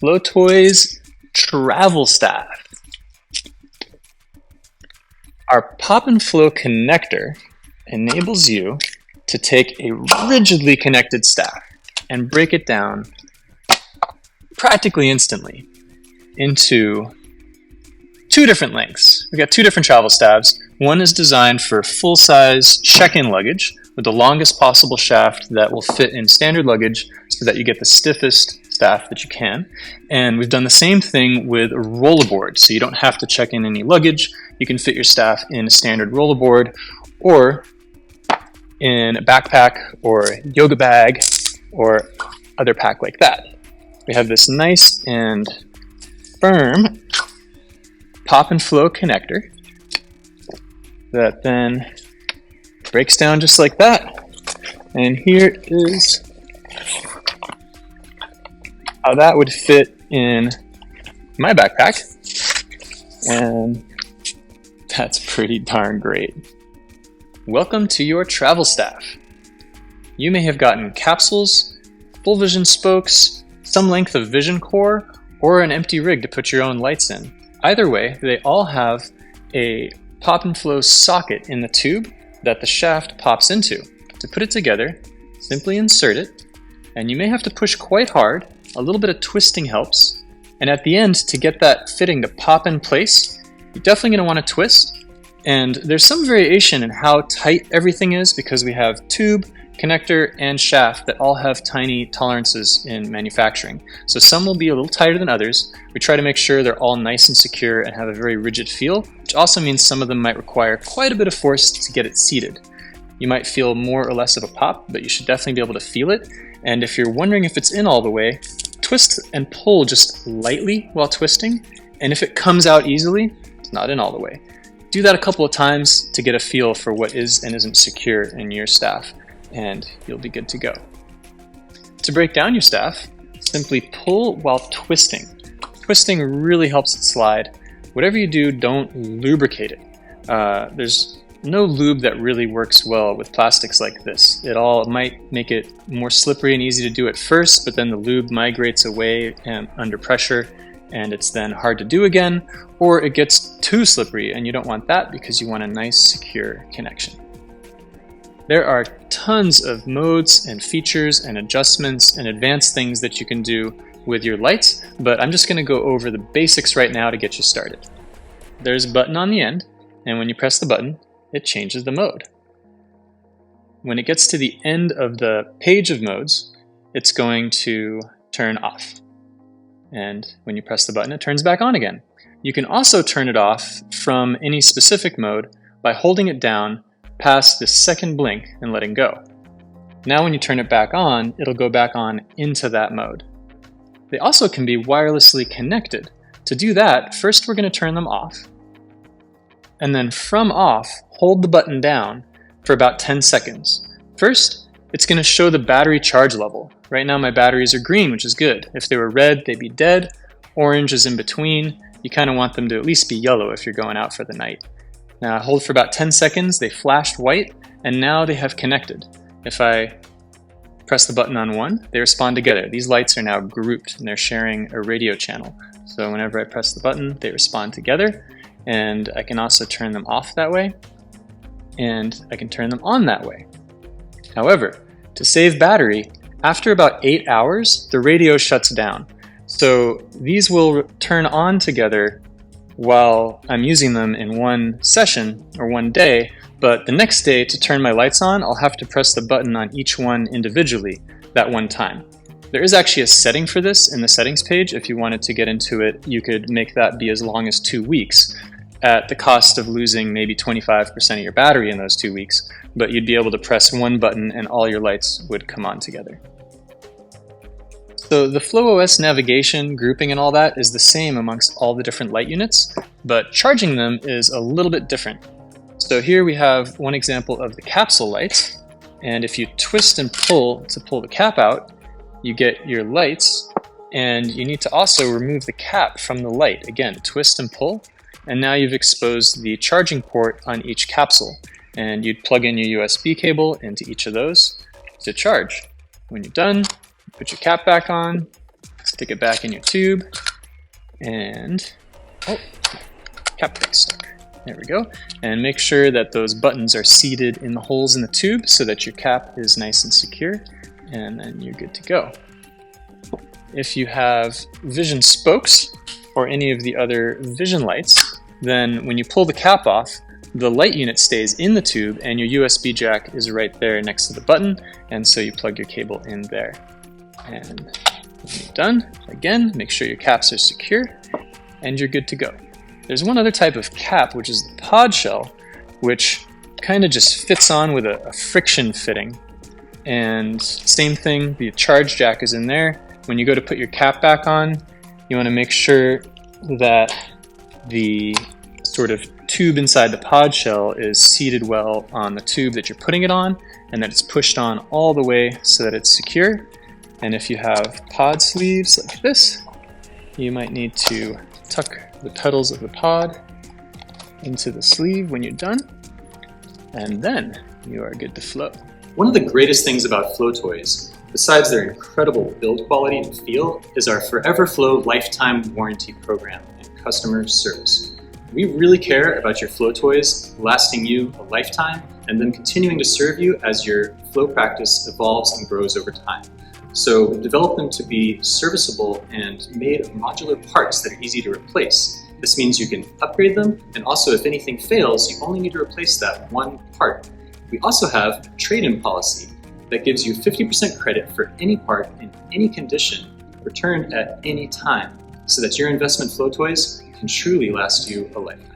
flowtoys travel staff. Our pop and flow connector enables you to take a rigidly connected staff and break it down practically instantly into two different lengths. We've got two different travel staffs. One is designed for full-size check-in luggage with the longest possible shaft that will fit in standard luggage so that you get the stiffest staff that you can. And we've done the same thing with a rollerboard, so you don't have to check in any luggage. You can fit your staff in a standard rollerboard or in a backpack or yoga bag or other pack like that. We have this nice and firm pop and flow connector that then breaks down just like that. And here is how that would fit in my backpack. And that's pretty darn great. Welcome to your travel staff. You may have gotten capsules, full vision spokes, some length of vision core, or an empty rig to put your own lights in. Either way, they all have a pop and flow socket in the tube that the shaft pops into. To put it together, simply insert it, and you may have to push quite hard. A little bit of twisting helps. And at the end, to get that fitting to pop in place, you're definitely going to want to twist. And there's some variation in how tight everything is because we have tube, connector, and shaft that all have tiny tolerances in manufacturing. So some will be a little tighter than others. We try to make sure they're all nice and secure and have a very rigid feel, which also means some of them might require quite a bit of force to get it seated. You might feel more or less of a pop, but you should definitely be able to feel it. And if you're wondering if it's in all the way, twist and pull just lightly while twisting. And if it comes out easily, it's not in all the way. Do that a couple of times to get a feel for what is and isn't secure in your staff, and you'll be good to go. To break down your staff, simply pull while twisting. Twisting really helps it slide. Whatever you do, don't lubricate it. There's no lube that really works well with plastics like this. It might make it more slippery and easy to do at first, but then the lube migrates away and under pressure, and it's then hard to do again, or it gets too slippery, and you don't want that because you want a nice, secure connection. There are tons of modes and features and adjustments and advanced things that you can do with your lights, but I'm just going to go over the basics right now to get you started. There's a button on the end, and when you press the button, it changes the mode. When it gets to the end of the page of modes, it's going to turn off. And when you press the button, it turns back on again. You can also turn it off from any specific mode by holding it down past the second blink and letting go. Now when you turn it back on, it'll go back on into that mode. They also can be wirelessly connected. To do that, first we're going to turn them off. And then from off, hold the button down for about 10 seconds. First, it's going to show the battery charge level. Right now my batteries are green, which is good. If they were red, they'd be dead. Orange is in between. You kind of want them to at least be yellow if you're going out for the night. Now I hold for about 10 seconds, they flashed white, and now they have connected. If I press the button on one, they respond together. These lights are now grouped and they're sharing a radio channel. So whenever I press the button, they respond together, and I can also turn them off that way, and I can turn them on that way. However, to save battery, after about 8 hours, the radio shuts down. So these will turn on together while I'm using them in one session or one day, but the next day to turn my lights on, I'll have to press the button on each one individually that one time. There is actually a setting for this in the settings page. If you wanted to get into it, you could make that be as long as 2 weeks at the cost of losing maybe 25% of your battery in those 2 weeks, but you'd be able to press one button and all your lights would come on together. So the flowOS navigation, grouping, and all that is the same amongst all the different light units, but charging them is a little bit different. So here we have one example of the capsule lights, and if you twist and pull to pull the cap out, you get your lights, and you need to also remove the cap from the light. Again, twist and pull, and now you've exposed the charging port on each capsule, and you'd plug in your USB cable into each of those to charge. When you're done, put your cap back on, stick it back in your tube, and oh, cap got stuck. There we go. And make sure that those buttons are seated in the holes in the tube so that your cap is nice and secure, and then you're good to go. If you have vision spokes or any of the other vision lights, then when you pull the cap off, the light unit stays in the tube and your USB jack is right there next to the button, and so you plug your cable in there. And when you're done, again, make sure your caps are secure and you're good to go. There's one other type of cap, which is the pod shell, which kind of just fits on with a friction fitting. And same thing, the charge jack is in there. When you go to put your cap back on, you want to make sure that the sort of tube inside the pod shell is seated well on the tube that you're putting it on, and that it's pushed on all the way so that it's secure. And if you have pod sleeves like this, you might need to tuck the petals of the pod into the sleeve when you're done, and then you are good to flow. One of the greatest things about flowtoys, besides their incredible build quality and feel, is our Forever Flow lifetime warranty program and customer service. We really care about your flowtoys lasting you a lifetime and then continuing to serve you as your flow practice evolves and grows over time. So we've developed them to be serviceable and made of modular parts that are easy to replace. This means you can upgrade them, and also if anything fails, you only need to replace that one part. We also have a trade-in policy that gives you 50% credit for any part in any condition, returned at any time, so that your investment flowtoys can truly last you a lifetime.